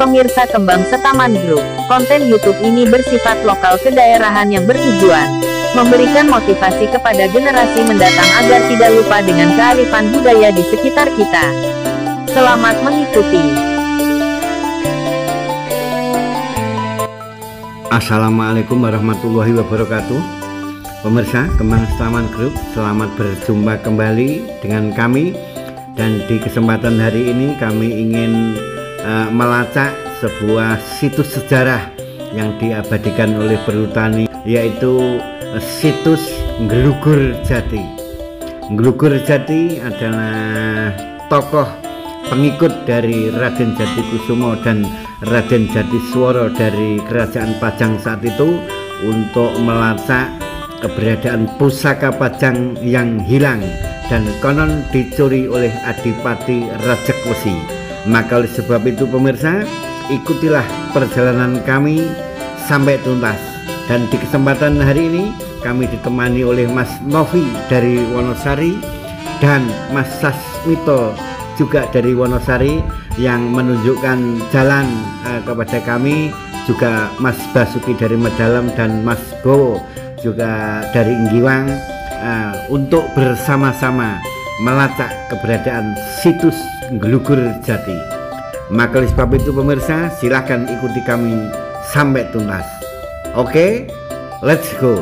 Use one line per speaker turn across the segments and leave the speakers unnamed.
pemirsa Kembang Setaman Group. Konten YouTube ini bersifat lokal kedaerahan yang bertujuan memberikan motivasi kepada generasi mendatang agar tidak lupa dengan kearifan budaya di sekitar kita. Selamat mengikuti.
Assalamualaikum warahmatullahi wabarakatuh. Pemirsa Kembang Setaman Group, selamat berjumpa kembali dengan kami. Dan di kesempatan hari ini kami ingin melacak sebuah situs sejarah yang diabadikan oleh Perhutani, yaitu situs Nglugur Jati. Nglugur Jati adalah tokoh pengikut dari Raden Jatikusumo dan Raden Jatisworo dari Kerajaan Pajang saat itu untuk melacak keberadaan pusaka Pajang yang hilang dan konon dicuri oleh Adipati Rajekwesi. Maka oleh sebab itu pemirsa, ikutilah perjalanan kami sampai tuntas. Dan di kesempatan hari ini kami ditemani oleh Mas Novi dari Wonosari dan Mas Sasmito juga dari Wonosari yang menunjukkan jalan kepada kami, juga Mas Basuki dari Medalam dan Mas Bowo juga dari Inggiwang, untuk bersama-sama melacak keberadaan situs Nglugur Jati. Maka oleh sebab itu pemirsa, silahkan ikuti kami sampai tuntas. Oke, let's go.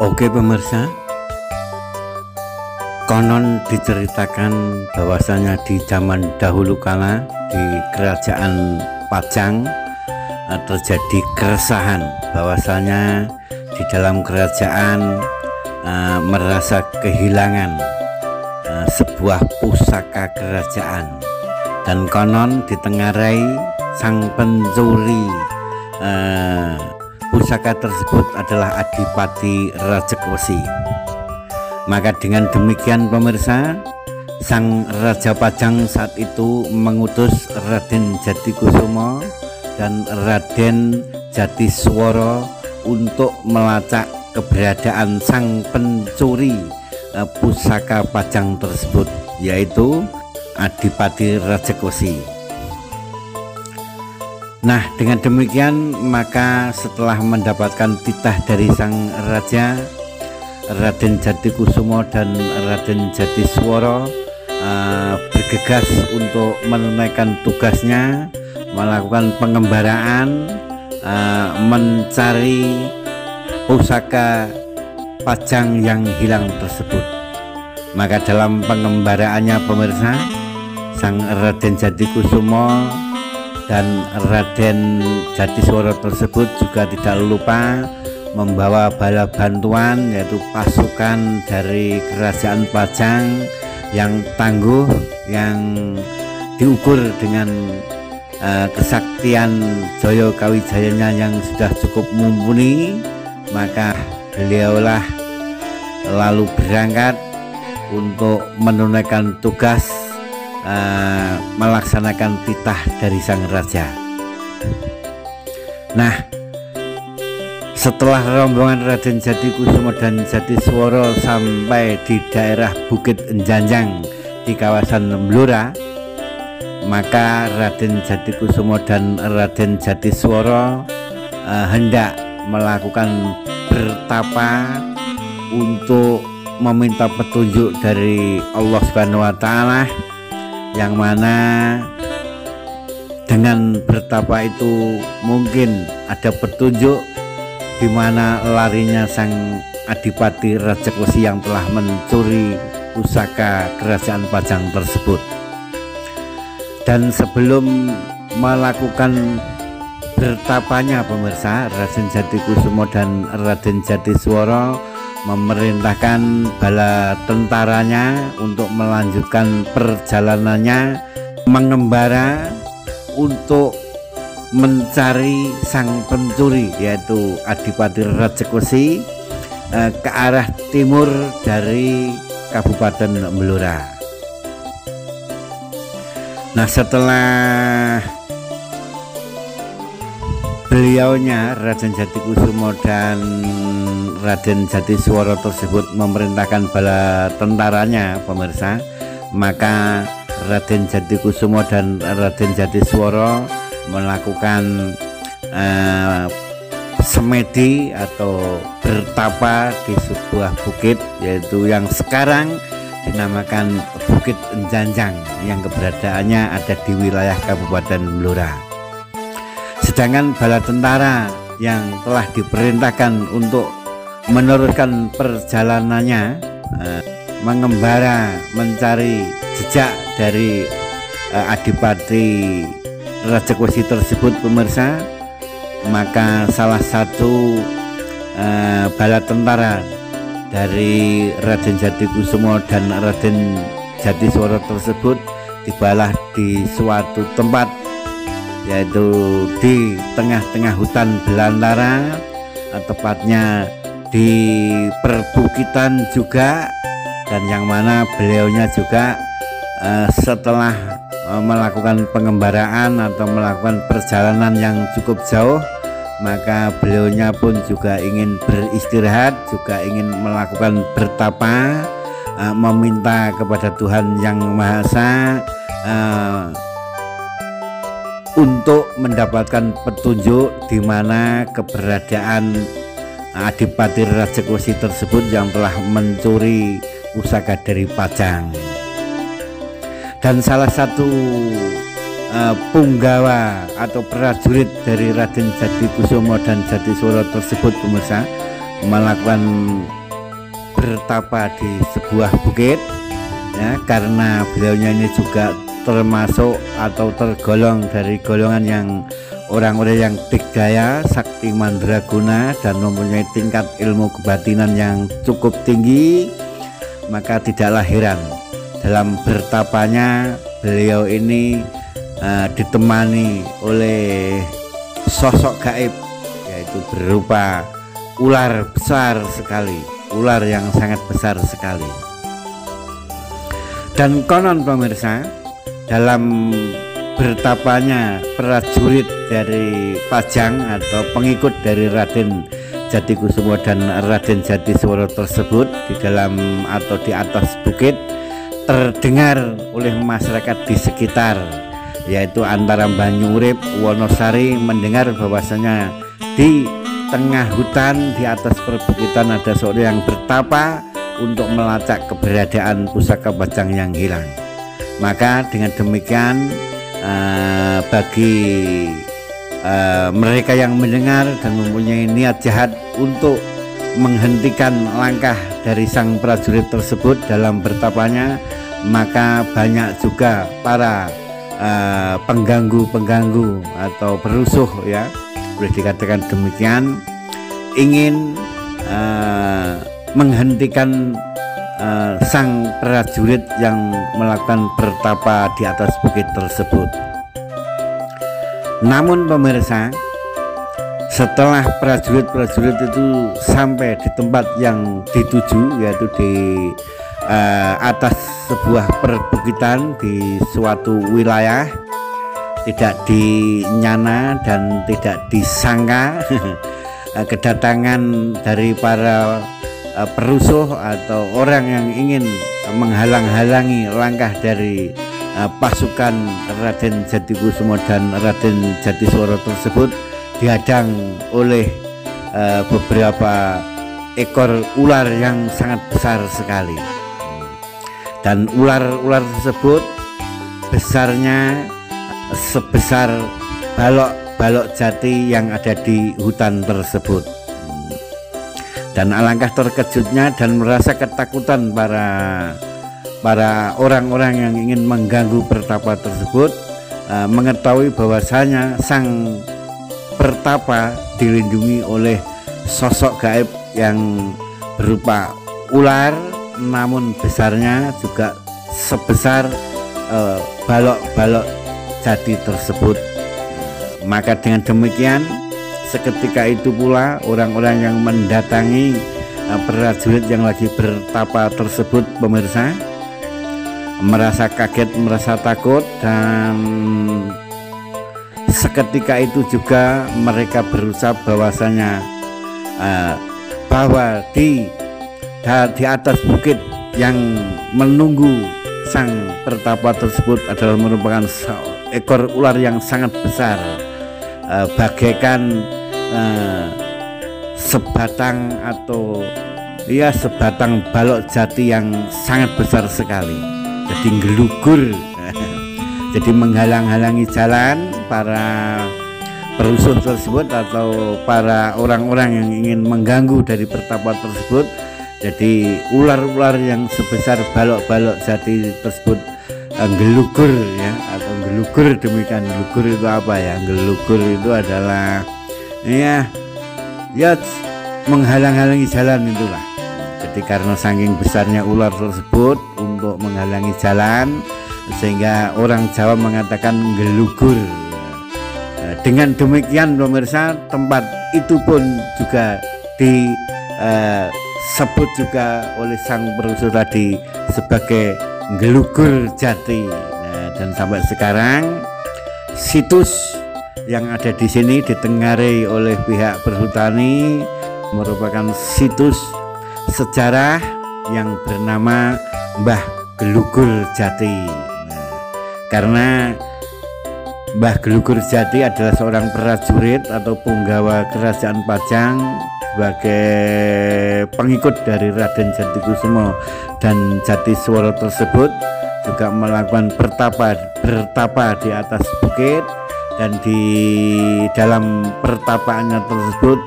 Oke pemirsa, konon diceritakan bahwasanya di zaman dahulu kala di Kerajaan Pajang terjadi keresahan bahwasanya di dalam kerajaan merasa kehilangan sebuah pusaka kerajaan, dan konon ditengarai sang pencuri pusaka tersebut adalah Adipati Rajekwesi. Maka dengan demikian pemirsa, sang Raja Pajang saat itu mengutus Raden Jatikusumo dan Raden Jatisworo untuk melacak keberadaan sang pencuri pusaka Pajang tersebut, yaitu Adipati Rajekwesi. Nah, dengan demikian maka setelah mendapatkan titah dari sang raja, Raden Jatikusumo dan Raden Jatisworo bergegas untuk menunaikan tugasnya, melakukan pengembaraan, mencari pusaka Pajang yang hilang tersebut. Maka dalam pengembaraannya pemirsa, sang Raden Jatikusumo dan Raden Jatisworo tersebut juga tidak lupa membawa bala bantuan, yaitu pasukan dari Kerajaan Pajang yang tangguh, yang diukur dengan kesaktian Jaya Kawijayanya yang sudah cukup mumpuni. Maka beliaulah lalu berangkat untuk menunaikan tugas melaksanakan titah dari sang raja. Nah, setelah rombongan Raden Jatikusumo dan Jatisworo sampai di daerah Bukit Enjanjang di kawasan Blora, maka Raden Jatikusumo dan Raden Jatisworo hendak melakukan bertapa untuk meminta petunjuk dari Allah Subhanahu wa Ta'ala, yang mana dengan bertapa itu mungkin ada petunjuk di mana larinya sang Adipati Rajekwesi yang telah mencuri pusaka Kerajaan Pajang tersebut. Dan sebelum melakukan bertapanya pemirsa, Raden Jatikusumo dan Raden Jatisworo memerintahkan bala tentaranya untuk melanjutkan perjalanannya mengembara untuk mencari sang pencuri, yaitu Adipati Rajekwesi, ke arah timur dari Kabupaten Blora. Nah, setelah beliaunya Raden Jatikusumo dan Raden Jatisworo tersebut memerintahkan bala tentaranya pemirsa maka Raden Jatikusumo dan Raden Jatiswara melakukan semedi atau bertapa di sebuah bukit, yaitu yang sekarang dinamakan Bukit Enjanjang, yang keberadaannya ada di wilayah Kabupaten Blora. Sedangkan bala tentara yang telah diperintahkan untuk meneruskan perjalanannya mengembara mencari jejak dari Adipati Rajakosi tersebut, pemirsa, maka salah satu bala tentara dari Raden Jatikusumo dan Raden Jatiswara tersebut tibalah di suatu tempat, yaitu di tengah-tengah hutan belantara, tepatnya di perbukitan juga, dan yang mana beliaunya juga setelah melakukan pengembaraan atau melakukan perjalanan yang cukup jauh, maka beliaunya pun juga ingin beristirahat, juga ingin melakukan bertapa, meminta kepada Tuhan Yang Maha Esa untuk mendapatkan petunjuk di mana keberadaan Adipati Rajakosi tersebut yang telah mencuri pusaka dari Pajang. Dan salah satu punggawa atau prajurit dari Raden Jatikusumo dan Jatiswara tersebut, pemirsa, melakukan bertapa di sebuah bukit, ya, karena beliaunya ini juga termasuk atau tergolong dari golongan yang orang-orang yang digdaya, sakti mandraguna, dan mempunyai tingkat ilmu kebatinan yang cukup tinggi. Maka tidaklah heran dalam bertapanya beliau ini ditemani oleh sosok gaib, yaitu berupa ular besar sekali, ular yang sangat besar sekali. Dan konon, pemirsa, dalam bertapanya prajurit dari Pajang atau pengikut dari Raden Jatikusumo dan Raden Jatiswara tersebut di dalam atau di atas bukit terdengar oleh masyarakat di sekitar, yaitu antara Banyurip, Wonosari, mendengar bahwasanya di tengah hutan di atas perbukitan ada seorang yang bertapa untuk melacak keberadaan pusaka Pajang yang hilang. Maka dengan demikian bagi mereka yang mendengar dan mempunyai niat jahat untuk menghentikan langkah dari sang prajurit tersebut dalam bertapanya, maka banyak juga para pengganggu atau perusuh, ya, boleh dikatakan demikian, ingin menghentikan sang prajurit yang melakukan bertapa di atas bukit tersebut. Namun, pemirsa, setelah prajurit-prajurit itu sampai di tempat yang dituju, yaitu di atas sebuah perbukitan di suatu wilayah, tidak dinyana dan tidak disangka kedatangan dari para perusuh atau orang yang ingin menghalang-halangi langkah dari pasukan Raden Jatikusumo dan Raden Jatiswara tersebut dihadang oleh beberapa ekor ular yang sangat besar sekali. Dan ular-ular tersebut besarnya sebesar balok-balok jati yang ada di hutan tersebut. Dan alangkah terkejutnya dan merasa ketakutan para orang-orang yang ingin mengganggu pertapa tersebut, mengetahui bahwasanya sang pertapa dilindungi oleh sosok gaib yang berupa ular, namun besarnya juga sebesar balok-balok jati tersebut. Maka dengan demikian, seketika itu pula orang-orang yang mendatangi prajurit yang lagi bertapa tersebut, pemirsa, merasa kaget, merasa takut, dan seketika itu juga mereka berucap bahwasanya bahwa di atas bukit yang menunggu sang pertapa tersebut adalah merupakan ekor ular yang sangat besar, bagaikan sebatang atau ya sebatang balok jati yang sangat besar sekali. Jadi gelugur, jadi menghalang-halangi jalan para perusuh tersebut atau para orang-orang yang ingin mengganggu dari pertapa tersebut. Jadi ular-ular yang sebesar balok-balok jati tersebut gelugur ya, atau gelugur. Demikian, gelugur itu apa ya? Gelugur itu adalah ya menghalang-halangi jalan itulah. Jadi karena saking besarnya ular tersebut untuk menghalangi jalan, sehingga orang Jawa mengatakan gelugur. Dengan demikian pemirsa, tempat itu pun juga disebut juga oleh sang perusuh tadi sebagai gelugur jati. Nah, dan sampai sekarang situs yang ada di sini ditengarai oleh pihak perhutani merupakan situs sejarah yang bernama Mbah Gelugur Jati. Nah, karena Mbah Gelugur Jati adalah seorang prajurit atau punggawa kerajaan Pajang sebagai pengikut dari Raden Jatikusumo dan Jatiswara tersebut, juga melakukan bertapa di atas bukit, dan di dalam pertapaannya tersebut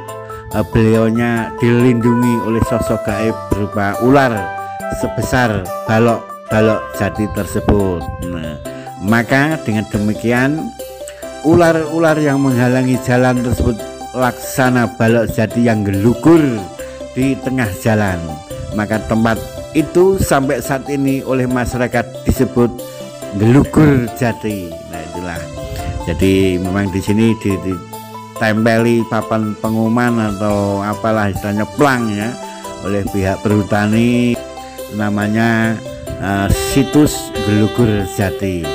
beliaunya dilindungi oleh sosok gaib berupa ular sebesar balok jati tersebut. Nah, maka dengan demikian ular-ular yang menghalangi jalan tersebut laksana balok jati yang gelugur di tengah jalan. Maka tempat itu sampai saat ini oleh masyarakat disebut gelugur jati. Nah, itulah. Jadi memang di sini ditempeli papan pengumuman atau apalah istilahnya plang ya oleh pihak perhutani, namanya situs Gelugur Jati.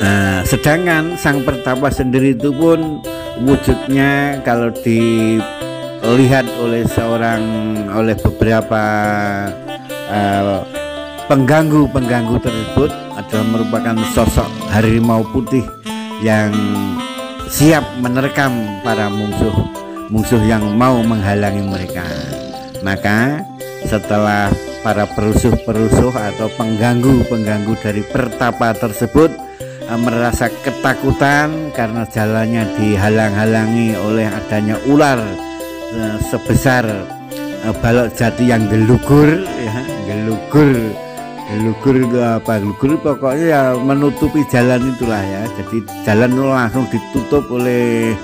Nah, sedangkan sang pertapa sendiri itu pun wujudnya kalau dilihat oleh beberapa pengganggu tersebut adalah merupakan sosok harimau putih yang siap menerkam para musuh yang mau menghalangi mereka. Maka setelah para perusuh atau pengganggu dari pertapa tersebut merasa ketakutan karena jalannya dihalang-halangi oleh adanya ular sebesar balok jati yang gelugur ya, gelugur itu apa? Gelugur pokoknya ya menutupi jalan itulah ya. Jadi jalan itu langsung ditutup oleh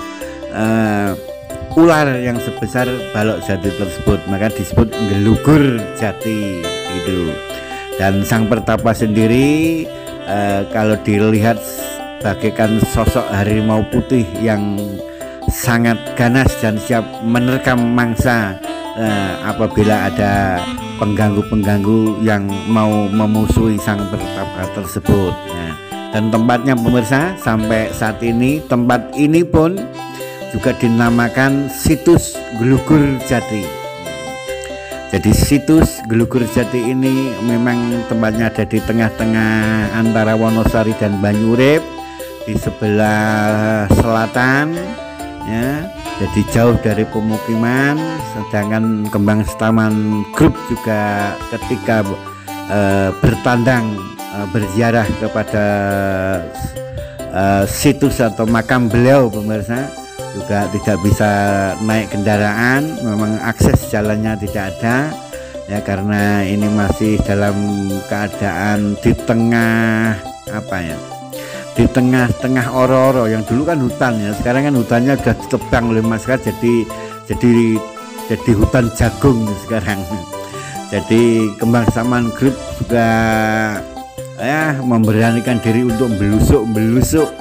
ular yang sebesar balok jati tersebut, maka disebut gelugur jati gitu. Dan sang pertapa sendiri kalau dilihat bagaikan sosok harimau putih yang sangat ganas dan siap menerkam mangsa apabila ada pengganggu yang mau memusuhi sang pertapa tersebut. Nah, dan tempatnya pemirsa sampai saat ini, tempat ini pun juga dinamakan situs Gelugur Jati. Jadi situs Gelugur Jati ini memang tempatnya ada di tengah-tengah antara Wonosari dan Banyurip, di sebelah selatan ya, jadi jauh dari pemukiman. Sedangkan Kembang Setaman Group juga ketika bertandang berziarah kepada situs atau makam beliau pemirsa, juga tidak bisa naik kendaraan, memang akses jalannya tidak ada ya, karena ini masih dalam keadaan di tengah di tengah oro-oro yang dulu kan hutan ya, sekarang kan hutannya sudah ditebang oleh masyarakat jadi hutan jagung sekarang. Jadi Kembang Setaman Group juga ya memberanikan diri untuk belusuk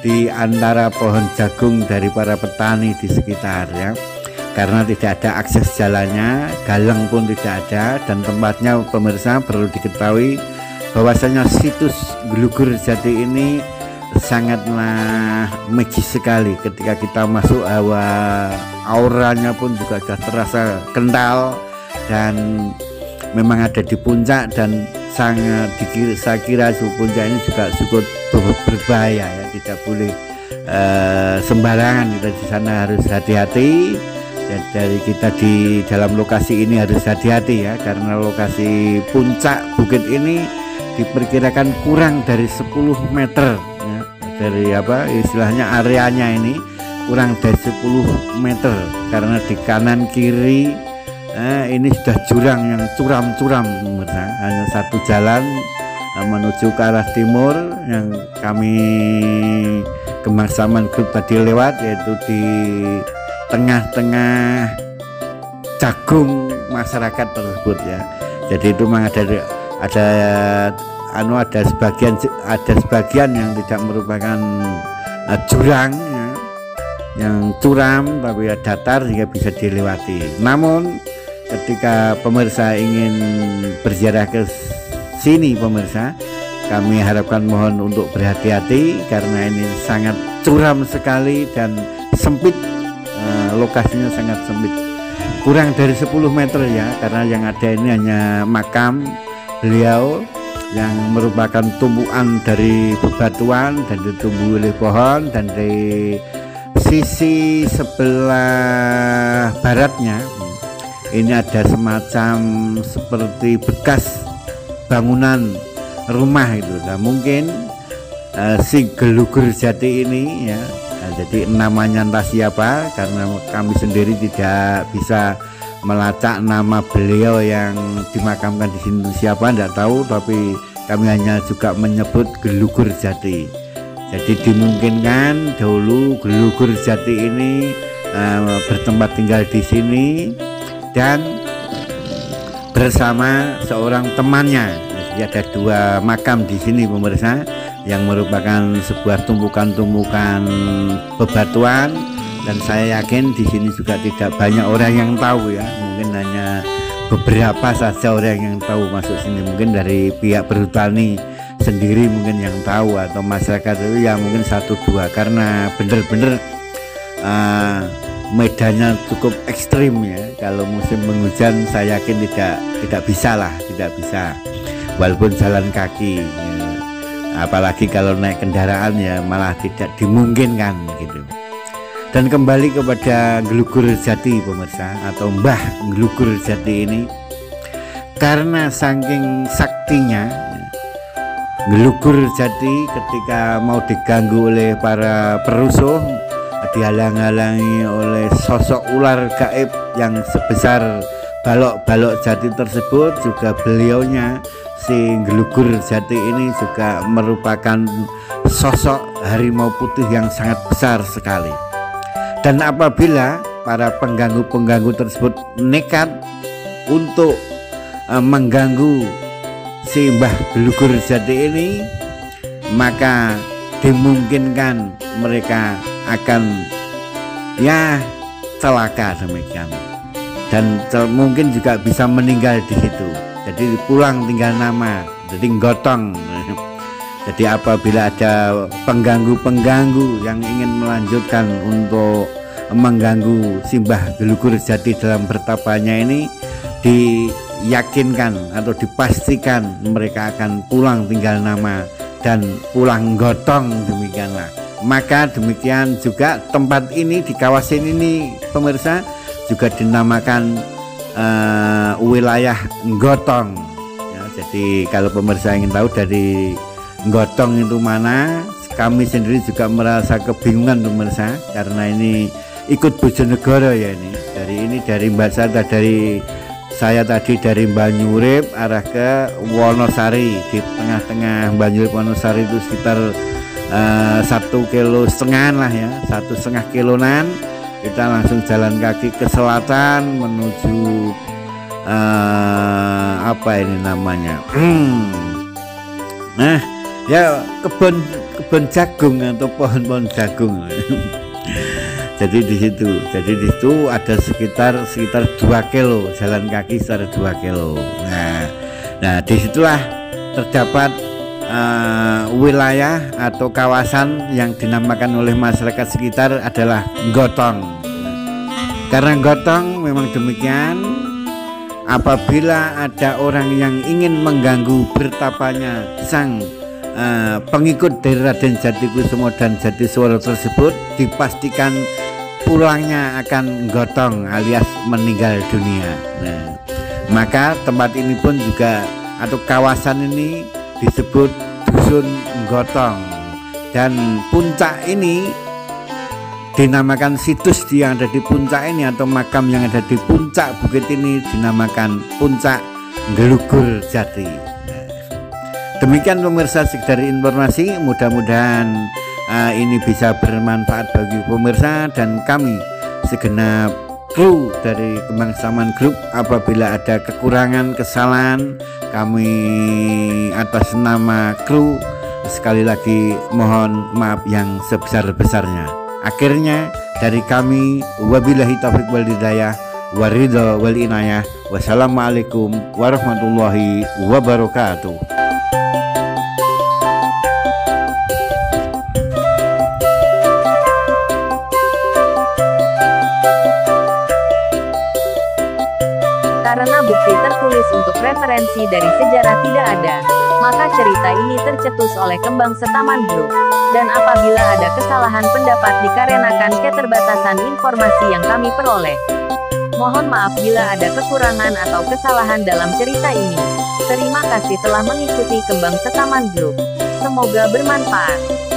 di antara pohon jagung dari para petani di sekitar ya, karena tidak ada akses jalannya, galang pun tidak ada, dan tempatnya pemirsa perlu diketahui bahwasanya situs Gelugur Jati ini sangatlah magis sekali. Ketika kita masuk, auranya pun juga sudah terasa kental dan memang ada di puncak, dan sangat saya kira suku puncak ini juga cukup berbahaya ya, tidak boleh sembarangan. Kita di sana harus hati-hati. Dari kita di dalam lokasi ini harus hati-hati ya, karena lokasi puncak bukit ini diperkirakan kurang dari 10 meter ya, dari apa istilahnya areanya ini kurang dari 10 meter, karena di kanan kiri ini sudah jurang yang curam-curam, hanya satu jalan menuju ke arah timur yang kami Kembang Saman Group tadi lewat, yaitu di tengah-tengah jagung masyarakat tersebut ya. Jadi itu memang ada sebagian yang tidak merupakan jurang ya, yang curam tapi ya datar sehingga bisa dilewati. Namun ketika pemirsa ingin berziarah ke sini pemirsa, kami harapkan mohon untuk berhati-hati karena ini sangat curam sekali dan sempit. Lokasinya sangat sempit, kurang dari 10 meter ya, karena yang ada ini hanya makam beliau yang merupakan tumpuan dari bebatuan dan ditumbuhi oleh pohon, dan dari sisi sebelah baratnya ini ada semacam seperti bekas bangunan rumah itu. Nah, mungkin si Gelugur Jati ini ya, jadi namanya entah siapa, karena kami sendiri tidak bisa melacak nama beliau yang dimakamkan di sini siapa, tidak tahu, tapi kami hanya juga menyebut Gelugur Jati. Jadi dimungkinkan dahulu Gelugur Jati ini bertempat tinggal di sini dan bersama seorang temannya. Jadi ada 2 makam di sini pemirsa, yang merupakan sebuah tumpukan-tumpukan bebatuan, dan saya yakin di sini juga tidak banyak orang yang tahu ya, mungkin hanya beberapa saja orang yang tahu masuk sini, mungkin dari pihak perhutani sendiri mungkin yang tahu, atau masyarakat itu ya mungkin 1-2, karena bener-bener medannya cukup ekstrim ya. Kalau musim penghujan saya yakin tidak bisa, walaupun jalan kaki ya. Apalagi kalau naik kendaraan ya malah tidak dimungkinkan gitu. Dan kembali kepada Gelugur Jati pemirsa, atau Mbah Gelugur Jati ini, karena saking saktinya Gelugur Jati ketika mau diganggu oleh para perusuh, dihalang-halangi oleh sosok ular gaib yang sebesar balok-balok jati tersebut, juga beliaunya si Gelugur Jati ini juga merupakan sosok harimau putih yang sangat besar sekali. Dan apabila para pengganggu-pengganggu tersebut nekat untuk mengganggu si Mbah Gelugur Jati ini, maka dimungkinkan mereka akan ya celaka demikian, dan mungkin juga bisa meninggal di situ. Jadi pulang tinggal nama, jadi gotong. Jadi apabila ada pengganggu-pengganggu yang ingin melanjutkan untuk mengganggu Mbah Gelugur Jati dalam bertapanya ini, diyakinkan atau dipastikan mereka akan pulang tinggal nama dan pulang gotong, demikianlah. Maka demikian juga tempat ini, di kawasan ini pemirsa, juga dinamakan wilayah Gotong ya. Jadi kalau pemirsa ingin tahu dari Gotong itu mana, kami sendiri juga merasa kebingungan pemirsa, karena ini ikut Bojonegoro ya, dari saya tadi dari Banyurip arah ke Wonosari. Di tengah-tengah Banyurip Wonosari itu sekitar 1,5 kilo lah ya, 1,5 kiloan. Kita langsung jalan kaki ke selatan menuju apa ini namanya, nah ya kebun jagung atau pohon-pohon jagung. Jadi di situ ada sekitar 2 kilo jalan kaki, sekitar 2 kilo. Nah disitulah terdapat wilayah atau kawasan yang dinamakan oleh masyarakat sekitar adalah Gotong. Karena Gotong memang demikian, apabila ada orang yang ingin mengganggu bertapanya sang pengikut dari Raden Jatikusumo dan Jatiswara tersebut, dipastikan pulangnya akan gotong alias meninggal dunia. Nah, maka tempat ini pun juga atau kawasan ini disebut Dusun Gotong, dan puncak ini dinamakan situs yang ada di puncak ini atau makam yang ada di puncak bukit ini dinamakan Puncak Gelugur Jati. Demikian pemirsa sekedar informasi, mudah-mudahan ini bisa bermanfaat bagi pemirsa dan kami segenap kru dari Kembang Setaman Group. Apabila ada kekurangan, kesalahan, kami atas nama kru sekali lagi mohon maaf yang sebesar-besarnya. Akhirnya dari kami, wabillahi taufiq wal hidayah, waridho wal inayah. Wassalamualaikum warahmatullahi wabarakatuh.
Karena bukti tertulis untuk referensi dari sejarah tidak ada, maka cerita ini tercetus oleh Kembang Setaman Group. Dan apabila ada kesalahan pendapat dikarenakan keterbatasan informasi yang kami peroleh, mohon maaf bila ada kekurangan atau kesalahan dalam cerita ini. Terima kasih telah mengikuti Kembang Setaman Group. Semoga bermanfaat.